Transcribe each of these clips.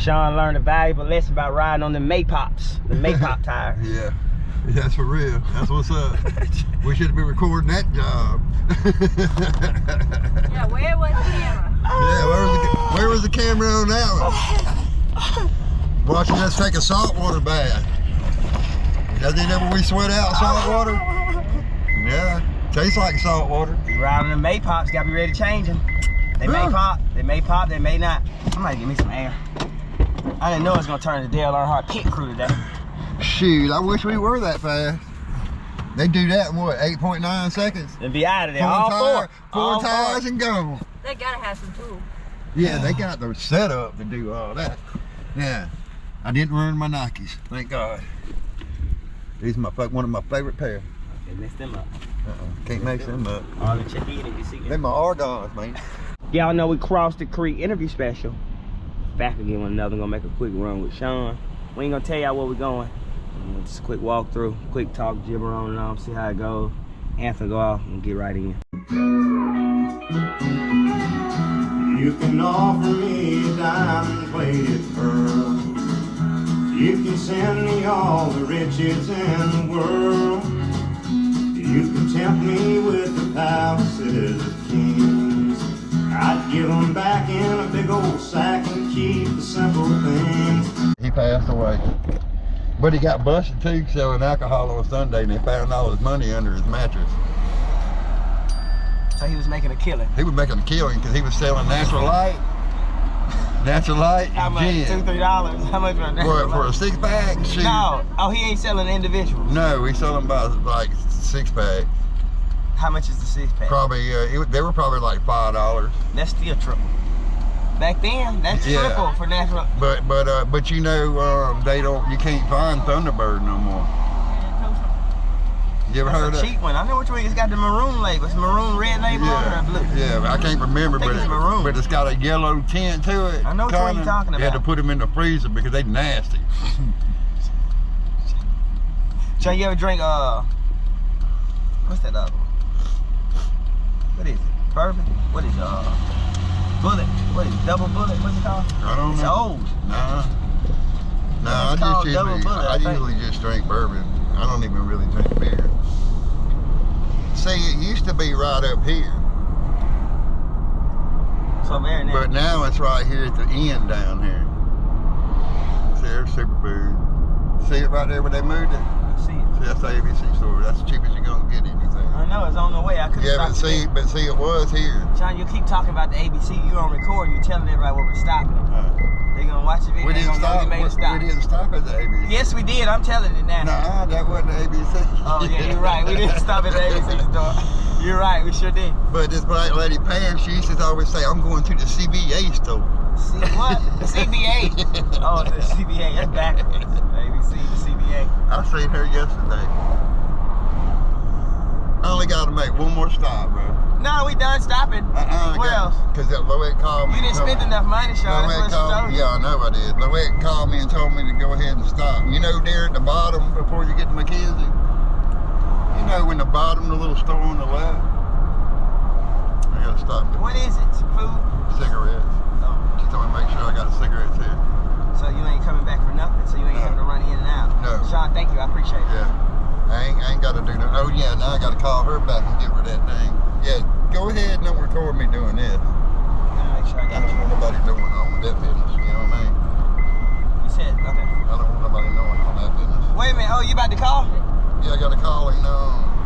Shawn learned a valuable lesson about riding on the Maypops, the Maypop tires. Yeah, that's for real. That's what's up. We should have been recording that job. Yeah, where was the camera? Yeah, where was the camera on that one? Watching us take a saltwater bath. Doesn't that when we sweat out salt water? Yeah, tastes like salt water. You riding the Maypops, gotta be ready to change them. They may pop, they may not. Somebody give me some air. I didn't know it was gonna turn into Dale Earnhardt pit crew today. Shoot, I wish we were that fast. They do that in what, 8.9 seconds? And be out of there, all four tires and go. They gotta have some tools. Yeah, they got those set up to do all that. Yeah, I didn't ruin my Nikes, thank God. These are one of my favorite pair. They messed them up. Can't mix them up. All the check in if you see them. They're my argons, man. Y'all know we crossed the creek interview special. Back again with another, gonna make a quick run with Shawn. We ain't gonna tell y'all where we're going. Just a quick walk through, quick talk, gibber on and on, see how it goes. Anthem go off and get right in. You can offer me a diamond-plated pearl. You can send me all the riches in the world. You can tempt me with the palaces of kings. I'd give them back in a big old sack and keep the simple things. He passed away. But he got busted too selling alcohol on Sunday, and they found all his money under his mattress. So he was making a killing. He was making a killing because he was selling natural light. Natural light. How much? $2, $3? How much for a natural For a light? 6-pack? Shoot. No. Oh, he ain't selling individuals. No, he sold them by like 6-pack. How much is the 6-pack? Probably, they were probably like $5. That's still triple. Back then, that's triple for natural. But you know, you can't find Thunderbird no more. You ever heard of that? Cheap one. I know which one. It's got the maroon label. It's maroon red label on it or blue. Yeah, I can't remember, I think it's maroon. But it's got a yellow tint to it. I know which one you're talking about. You had to put them in the freezer because they nasty. Shawn, you ever drink what's that other one? What is it? Bourbon? What is Bullet? What is it? Double Bullet? What's it called? I don't know. It's old. Nah, I usually just drink bourbon. I don't even really drink beer. See, it used to be right up here. So there now. But now it's right here at the end down here. See, there's Superfood. See it right there where they moved it? I see it. See, that's the ABC store. That's the cheapest you're gonna get anything. I know, it's on the way. I couldn't stop but see, it was here. Shawn, you keep talking about the ABC. You on record and you telling everybody where we're stopping. They're gonna watch the video. We didn't stop. We didn't stop at the ABC. Yes, we did. I'm telling it now. Nah, that wasn't the ABC. Oh yeah, you're right. We didn't stop at the ABC store. You're right. We sure did. But this black lady Pam, she used to always say, "I'm going to the CBA store." See what? The CBA. Oh, the CBA. That's backwards. ABC, the CBA. I seen her yesterday. I only got to make one more stop, bro. No, we done stopping. Where else? Because Loette called me. You didn't spend enough money, Shawn. That's what she told you. Yeah, I know I did. Loette called me and told me to go ahead and stop. You know there at the bottom before you get to McKenzie? You know when the bottom, the little store on the left? I got to stop there. What is it? Some food? Cigarettes. Oh. She told me to make sure I got a cigarette too. So you ain't coming back for nothing? So you ain't having to run in and out? No. Shawn, thank you. I appreciate it. Yeah. I ain't got to do that. Oh yeah, now I got to call her back and give her that thing. Yeah, go ahead and don't record me doing this. Make sure I got don't want nobody knowing on that business, you know what I mean? You said, okay. I don't want nobody knowing on that business. Wait a minute, oh, you about to call? Yeah, I got to call and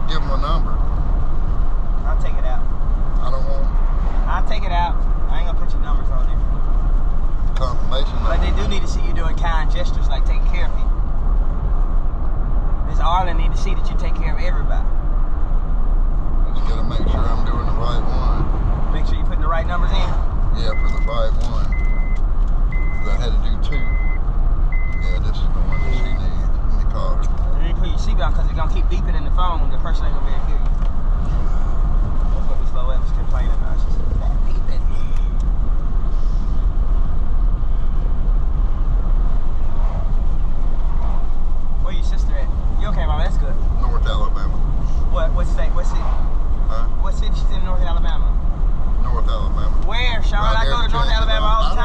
give them a number. I'll take it out. I don't want I'll take it out. I ain't gonna put your numbers on there. confirmation But number. they do need to see you doing kind gestures like taking care of people. Miss Arlen need to see that you take care of everybody. I just got to make sure I'm doing the right one. Make sure you're putting the right numbers in. Yeah, for the right one. Because I had to do 2. Yeah, this is the one that she needs. Let me call her. You need to put your seatbelt because it's gonna keep beeping in the phone when the person ain't gonna be able to hear you. That's what Miss Loette was complaining about. She said, that beeping. Where your sister at? You okay, Mama? That's good. North Alabama. What state? What city? Huh? What city she's in North Alabama? North Alabama. Where, Shawn? Right I there go to at North Chester. Alabama all the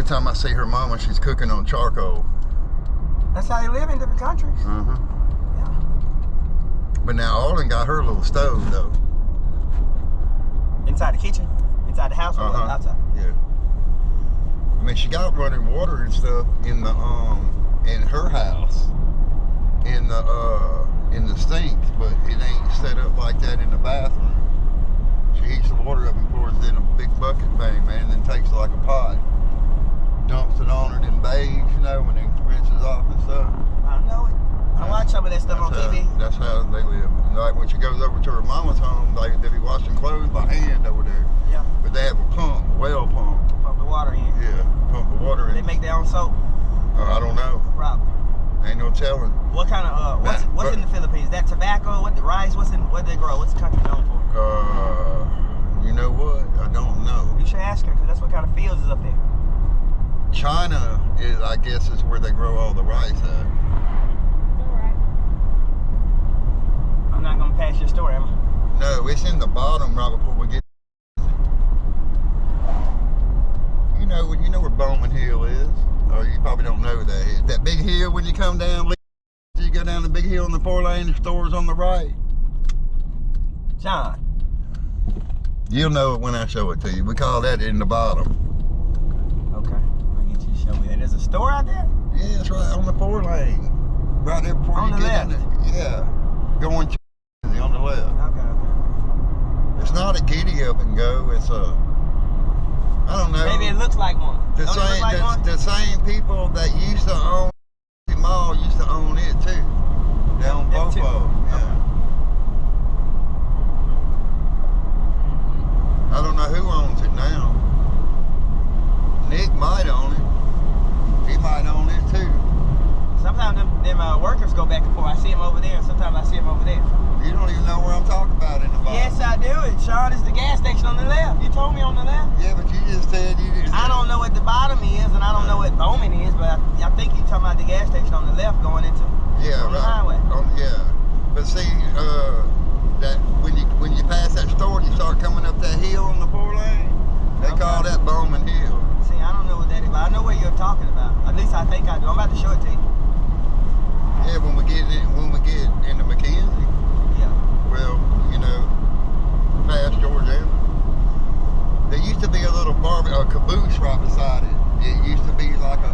time I see her mama, she's cooking on charcoal. That's how they live in different countries. Uh-huh. Yeah. But now Arlen got her little stove though. Inside the kitchen? Inside the house or outside? Yeah. I mean, she got running water and stuff in the in her house, in the sink, but it ain't set up like that in the bathroom. She heats the water up and pours it in a big bucket thing, man, and then takes it like a pot, dumps it on her, then bathes, you know, and then rinses off and stuff. I know it. I watch some of that stuff on TV. That's how they live. And like when she goes over to her mama's home, they be washing clothes by hand over there. Yeah. But they have a pump, a well pump. Pump the water in. Yeah, pump the water in. They make their own soap. I don't know. Probably. Ain't no telling. What kind of what's in the Philippines? That tobacco? What the rice? What do they grow? What's the country known for? You know what? I don't know. You should ask her because that's what kind of fields is up there. China is, I guess, is where they grow all the rice at. I'm not gonna pass your story, am I? No, it's in the bottom right before we get. You know where Bowman Hill is, or you probably don't know that. That big hill when you come down, you go down the big hill in the 4-lane. The store's on the right. Shawn. You'll know it when I show it to you. We call that in the bottom. Okay, I'll get you to show me that. There's a store out there? Yeah, it's right on the 4-lane, right there before On you the get left. in it. Yeah, going to on the left. Okay. It's not a giddy up and go. It's a, I don't know. Maybe it looks like one. The Don't it look same, like one? the same people that used to own the mall used to own it too. Down Them too. Popo. Yeah. I don't know who owns it now. Nick might own it. He might own it too. Sometimes them workers go back and forth. I see them over there, and sometimes I see them over there. You don't even know where I'm talking about in the bottom. Yes, I do. And Shawn is the gas station on the left. You told me on the left. Yeah, but you just said you didn't. I don't know what the bottom is, and I don't know what Bowman is, but I think you're talking about the gas station on the left going into on the highway. Yeah, but see, that when you pass that store, and you start coming up that hill on the 4-lane. They call that Bowman Hill. See, I don't know what that is, but I know what you're talking about. At least I think I do. I'm about to show it to you. Yeah, when we get into McKenzie. Yeah. Well, past Georgia. There used to be a little caboose right beside it. It used to be like the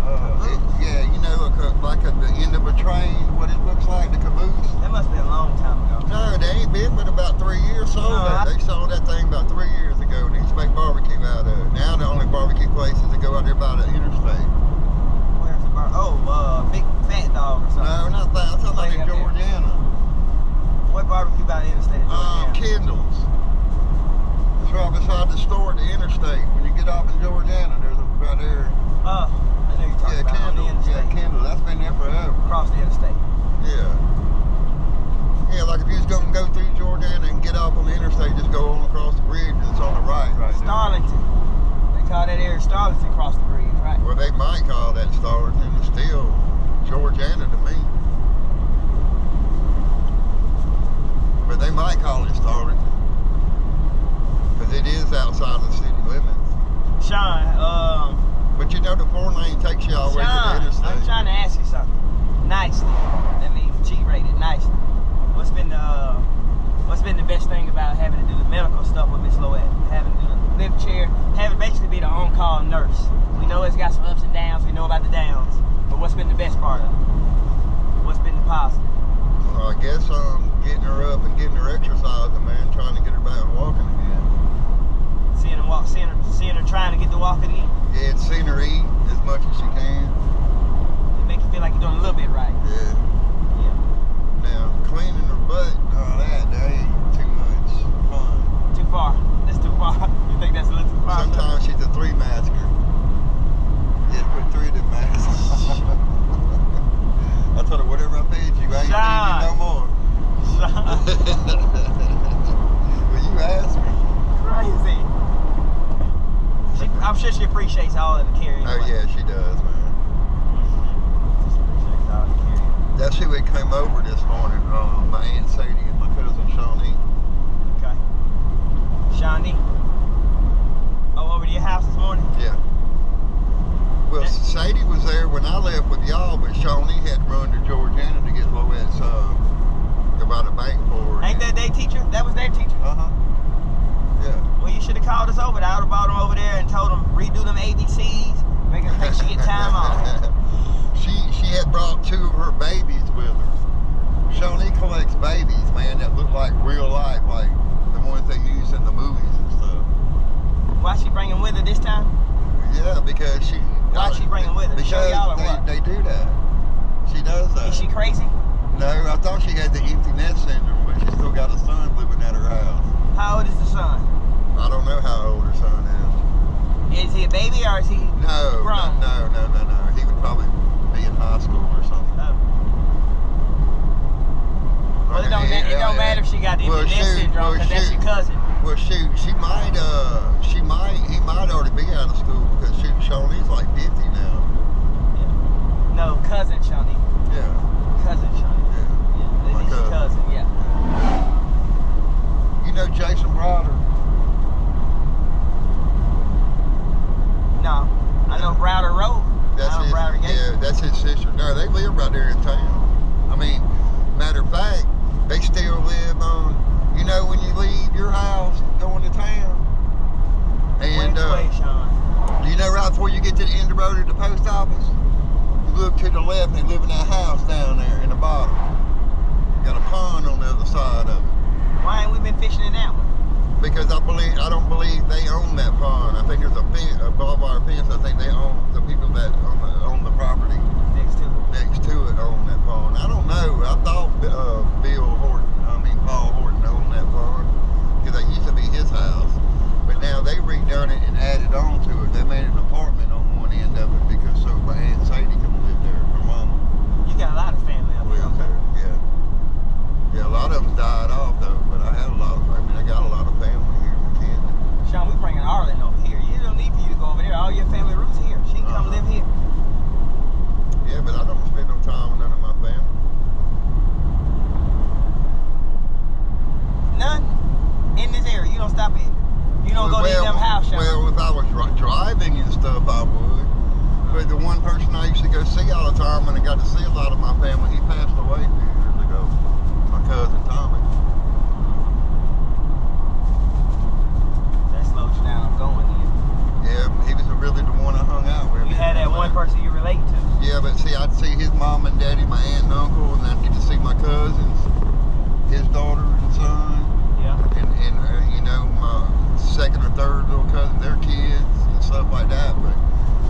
end of a train. What it looks like, the caboose. That must be a long time ago. No, they ain't been but about 3 years sold that. They sold that thing about 3 years ago. They used to make barbecue out of it. Now the only barbecue places that go out there by the interstate. Where's the bar? Oh, Big Fat Dog or something. No, not that. I'm talking about in Georgiana. What barbecue by the interstate in Georgiana? Kendall's. It's right beside the store at the interstate. When you get off in Georgiana, there's right there. I know you're talking about on the interstate. Yeah, Kendall. That's been there forever. Across the interstate. Yeah. Yeah, like if you was going to go through Georgiana and get off on the interstate, just go on across the bridge and it's on the right there. Starlington. They call that area Starlington across the bridge, right? Well, they might call that Starlington. It's still Georgiana to me. But they might call it Starlington. Because it is outside of the city limits. Shawn, but the 4-lane takes you all the way to the interstate. I'm trying to ask you something. Nicely. That means G-rated, nicely. What's been the best thing about having to do the medical stuff with Miss Loette? Having to do the lift chair, having basically be the on-call nurse. We know it's got some ups and downs, we know about the downs. But what's been the best part of it? What's been the positive? Well, I guess getting her up and getting her exercising, man, trying to get her back walking again. Seeing her trying to get to walking again? Yeah, and seeing her eat as much as she can. It makes you feel like you're doing a little bit right. Yeah. Now, cleaning her butt and all that ain't too much fun. Too far. That's too far. You think that's a little too far? Sometimes she's a 3-masker. You had to put 3 of them masks. I told her, whatever I paid you, I ain't paying you no more. Well, you asked me. Crazy. I'm sure she appreciates all of the care. Oh, yeah, she does, man. COVID, I would have brought him over there and told him redo them ABCs, make sure she get time off. She had brought 2 of her babies with her. Shawn collects babies, man, that look like real life, like the ones they use in the movies and stuff. Why she bring him with her this time? Yeah, because she. Why she bring him with her? To show y'all or what? They do that. She does that. Is she crazy? No, I thought she had the empty net syndrome, but she still got a son living at her house. How old is the son? I don't know how old her son is. Is he a baby or is he grown? No. He would probably be in high school or something. Oh. Well, it don't matter if she got the empty net syndrome, because that's your cousin. Well, shoot, he might already be out of school, because shoot, Shawnee's like 50 now. Yeah. No, cousin Shawnee. Yeah. Cousin Shawnee. Yeah. Yeah, it's cousin, yeah. You know Jason Browder? No, I know Browder Road. Yeah, that's his sister. No, they live right there in town. I mean, matter of fact, they still live on, you know, when you leave your house going to town. And you know right before you get to the end of the road at the post office, you look to the left and they live in that house down there in the bottom. Got a pond on the other side of it. Why ain't we been fishing in that one? Because I don't believe they own that pond. I think there's a barbed wire fence. I think they own, the people that own the property next to it own that pond. I don't know. I thought Paul Horton owned that pond, because that used to be his house. But now they redone it and added on to it. They made an apartment on one end of it, because so my Aunt Sadie can live there, her mama. You got a lot of family up here. Yeah. Yeah, a lot of them died off though, but I got a lot of family here in Kansas. Shawn, we bringing Arlen over here. You don't need for you to go over there. All your family roots here. She can come live here. Yeah, but I don't spend no time with none of my family. None? In this area, you don't stop it. You don't go to them house, Shawn. Well, if I was driving and stuff, I would. But the one person I used to go see all the time, and I got to see a lot of my family, he passed away 2 years ago. My cousin Tommy. That slows you down. I'm going then. Yeah, he was really the one I hung out with. You had that one person you relate to. Yeah, but see, I'd see his mom and daddy, my aunt and uncle, and I'd get to see my cousins, his daughter and son. Yeah. And you know, my second or third little cousin, their kids and stuff like that. But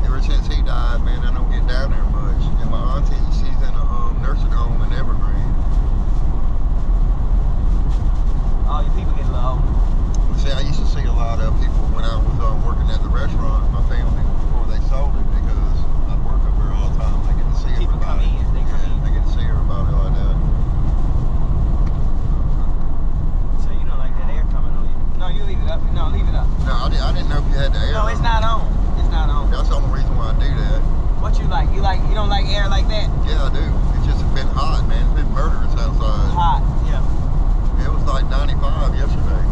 ever since he died, man, I don't get down there much. And my auntie, she's in a nursing home in Evergreen. All your people get a little older. See, I used to see a lot of people when I was working at the restaurant, my family, before they sold it, because I work up there all the time. I get to see People everybody. come in, they come in. I get to see everybody like that. So you don't like that air coming on you. No, you leave it up. No, leave it up. No, I didn't know if you had the air. No, it's not on. It's not on. That's the only reason why I do that. What you like? You don't like air like that? Yeah, I do. It's just been hot, man. It's been murderous outside. Hot, yeah. It was like 95 yesterday.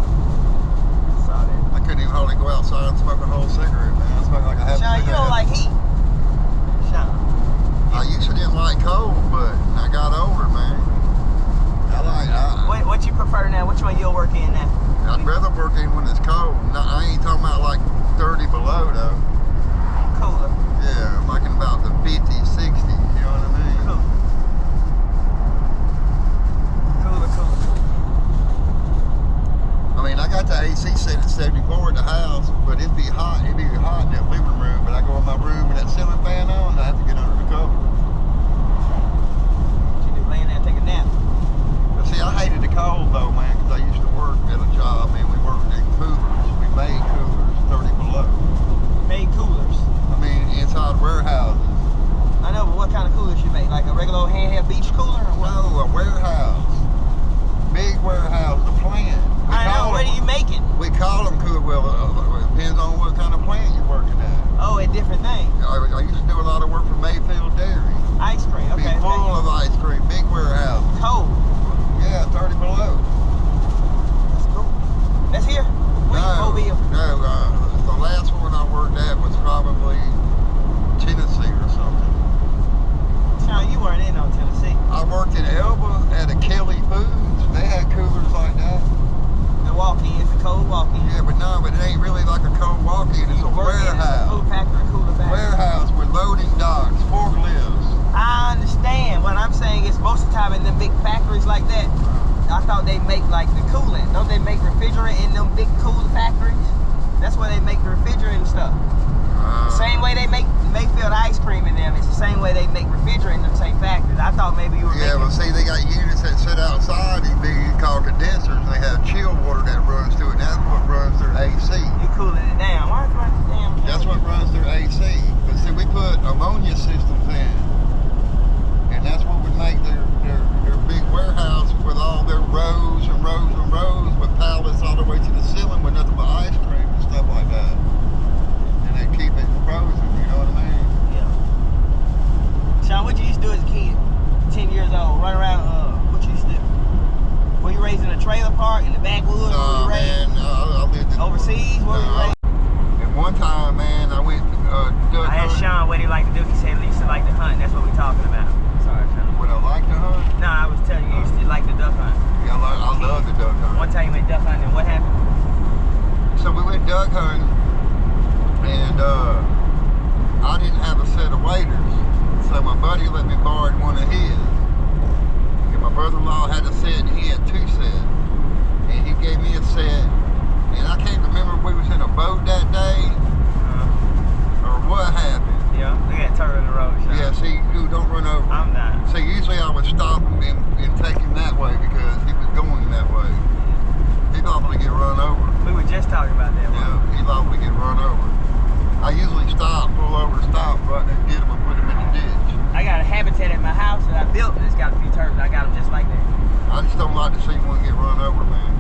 Saw that. I couldn't even hardly go outside and smoke a whole cigarette, man. I smoked like I had. Shawn, you don't like heat. Shawn. I used to didn't like cold, but I got older, man. What you prefer now? Which one you'll work in now? I'd rather work in when it's cold. No, I ain't talking about like 30 below though. Cooler. Yeah, I'm talking about the 50s, 60s, you know what I mean? Cooler. I mean, I got the AC set at 74 at the house, but it'd be hot in that living room. But I go in my room with that ceiling fan on, I have to get under the cover. What you do, laying there and take a nap? But see, I hated the cold though, man, because I used to work at a job, man. We worked in coolers. We made coolers 30 below. Made coolers. I mean, inside warehouses. I know, but what kind of coolers you make? Like a regular old handheld beach cooler or what? No, a warehouse. Big warehouse, a plant. I know, what are you making? We call them coolers. Well, it depends on what kind of plant you're working at. Oh, a different thing. I used to do a lot of work for Mayfield Dairy. Ice cream, okay. Be full of ice cream, big warehouse. Cold. Yeah, 30 below. they make the refrigerant and stuff. Same way they make Mayfield ice cream in them. It's the same way they make refrigerant in them same factories. I thought maybe you were Yeah, well, see, they got units that sit outside, these big called condensers, and they have chill water that runs through it, and that's what runs through AC. You cooling it down. Why is my damn... That's what runs through AC. But see, we put ammonia systems in, and that's what would make their big warehouse with all their rows and rows and rows with pallets all the way to the ceiling with nothing but ice cream and stuff like that. And they keep it frozen, you know what I mean? Yeah. Shawn, what you used to do as a kid? 10 years old, run around, what you used to do? Were you raised in a trailer park in the backwoods? Nah, man, I lived in overseas? Where were you raised? And one time, man, I went duck I asked hunting. Shawn what he liked to do. He said he used to like to hunt. That's what we're talking about. Sorry, Shawn. Would I like to hunt? No, I was telling you, you used to like to duck hunt. Yeah, I love the duck hunt. One time you went duck hunting, what happened? So we went duck hunting, and I didn't have a set of waders, so my buddy let me borrow one of his. And my brother-in-law had a set, and he had 2 sets. And he gave me a set, and I can't remember if we was in a boat that day, or what happened. Yeah, we got turtle in the road, Shawn. Yeah, see, dude, don't run over. I'm not. See, usually I would stop him and take him that way because he was going that way. He'd probably get run over. We were just talking about that one. Yeah, he'd probably get run over. I usually stop, pull over, stop, right, and get him and put him in the ditch. I got a habitat at my house that I built, and it's got a few turtles. I got them just like that. I just don't like to see one get run over, man.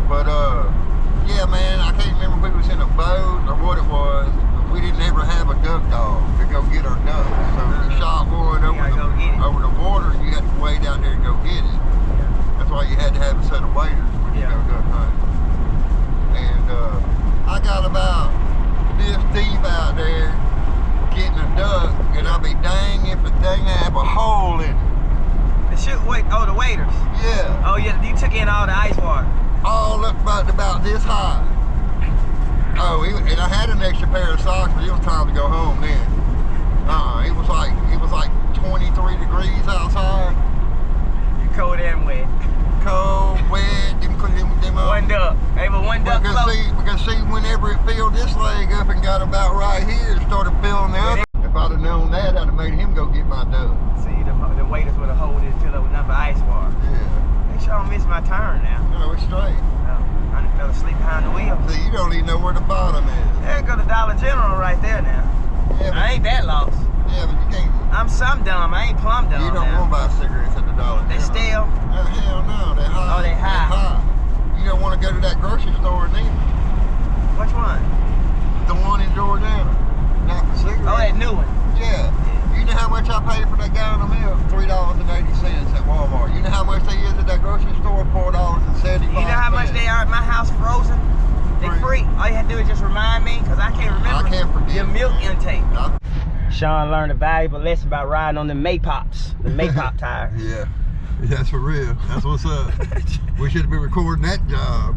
But, yeah, man, I can't remember if we was in a boat or what it was, but we didn't ever have a duck dog to go get our ducks. So if you shot one over the water, you had to wade out there and go get it. That's why you had to have a set of waders when you go duck hunting. And I got about this deep out there getting a duck, and I'll be dang if the thing have a hole in it. The waders. Yeah. Oh yeah, you took in all the ice water. All up about this high. Oh, and I had an extra pair of socks, but it was time to go home then. It was like 23 degrees outside. You cold and wet. Cold, wet, them One duck. Hey, but one duck because see, whenever it filled this leg up and got about right here, it started filling the other. If I'd have known that, I'd have made him go get my duck. See, the waders would have hold it filled up with nothing but ice water. Yeah. Make sure I don't miss my turn now. No, it's straight. I done fell asleep behind the wheel. See, you don't even know where the bottom is. There go the Dollar General right there now. Yeah, but, I ain't that lost. yeah, but you can't. I'm some dumb. I ain't plumb dumb. You don't now. want to buy cigarettes at the Dollar General. They stale. Oh, hell no, they're high. Oh, they high. You don't want to go to that grocery store neither. Which one? The one in Georgia. Not for cigarettes. Oh, that new one. Yeah. You know how much I paid for that gallon of milk? $3.80 at Walmart. You know how much they is at that grocery store? $4.75. You know how much they are at my house frozen? They free. All you have to do is just remind me, because I can't remember. I can't forget your milk man. intake. I, Shawn learned a valuable lesson about riding on the Maypops, the Maypop tires. yeah. That's for real. That's what's up. We should be recording that job.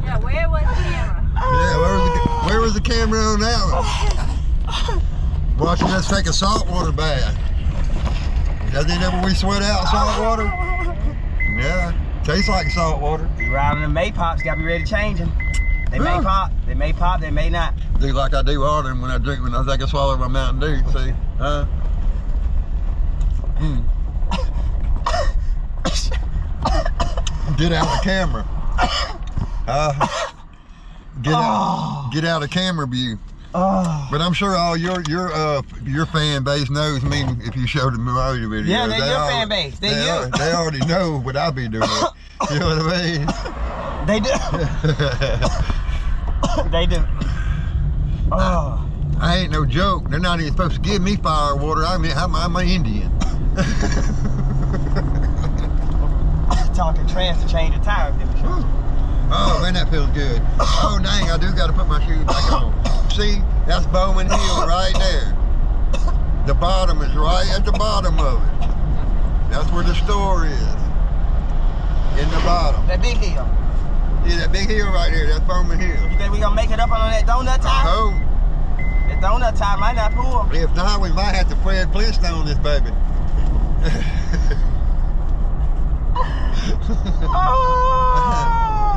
Yeah, where was the camera? Yeah, where was the camera on that one? Watching us take a saltwater bath. Doesn't it when we sweat out saltwater? Yeah, tastes like saltwater. You riding the Maypops, gotta be ready to change them. They may pop, they may pop, they may not. Do like I do all them when I take a swallow of my Mountain Dew, see? Huh? Get out of the camera. Get out of camera view. But I'm sure all your fan base knows me if you showed them my video. Yeah, they're your fan base. They already know what I be doing. You know what I mean? They do. They do. I ain't no joke. They're not even supposed to give me fire water. I'm an Indian. Talking trash to change the tire temperature. Oh man, that feels good. Oh dang, I do got to put my shoes back on. See, that's Bowman Hill right there. The bottom is right at the bottom of it. That's where the store is. In the bottom. That big hill. Yeah, that big hill right there, that's Bowman Hill. You think we gonna make it up on that donut tire? I hope. That donut tire might not pull. If not, we might have to Fred Flintstone this baby. Oh!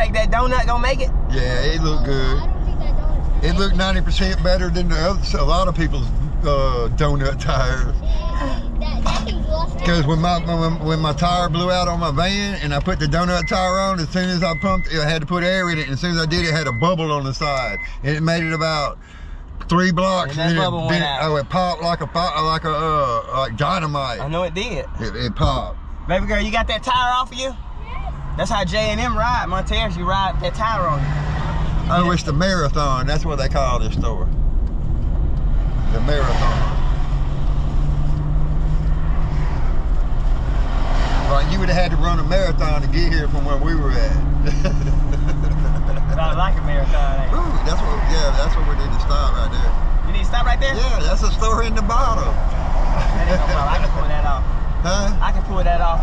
think that donut gonna make it? Yeah, it looked good. I don't think that donut's It looked 90% better than the other, a lot of people's donut tires. that thing lost. Because when my tire blew out on my van and I put the donut tire on, as soon as I pumped it, I had to put air in it. And as soon as I did, it had a bubble on the side, and it made it about 3 blocks. And that bubble went out. Oh, it popped like dynamite. I know it did. It popped. Baby girl, you got that tire off of you? That's how J&M ride. Montez, you ride that tire on you. Oh, it's the Marathon. That's what they call this store. The Marathon. Like you would have had to run a marathon to get here from where we were at. I like a marathon, ain't it? Ooh, that's what we need to stop right there. You need to stop right there? Yeah, that's a store in the bottom. That ain't no problem. I can pull that off. Huh? I can pull that off.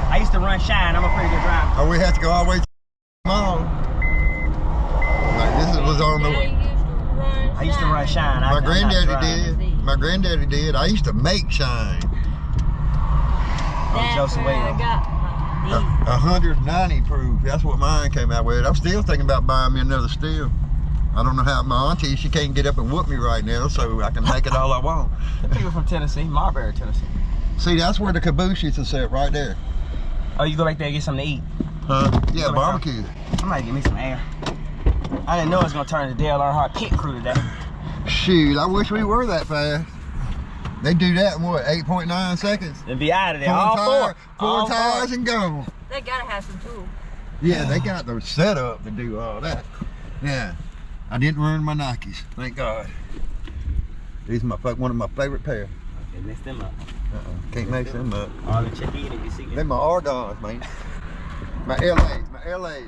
I used to run Shine. I'm a pretty good driver. Oh, we have to go all the way to the mall. Like this was on the. I used to run Shine. My I'm not granddaddy driving. did. My granddaddy did. I used to make Shine. I'm Joseph That's where I Wade. got my knee. 190 proof. That's what mine came out with. I'm still thinking about buying me another steel. I don't know how my auntie, she can't get up and whoop me right now, so I can make it all I want. The people from Tennessee, Marbury, Tennessee. See, that's where the caboose used to sit, right there. Oh, you go back there and get something to eat. Huh? Yeah, Go back barbecue. I might get me some air. I didn't know it was gonna turn into Dale Earnhardt pit crew today. Shoot, I wish we were that fast. They do that in what, 8.9 seconds? And be out of there. All four. Four All tires four. and go. They gotta have some tools. Yeah, they got their setup to do all that. Yeah, I didn't ruin my Nikes, thank God. These are one of my favorite pair. They messed them up. Can't mix them up. All the check in if you see They're them. my Argons, man. My LAs, my LAs.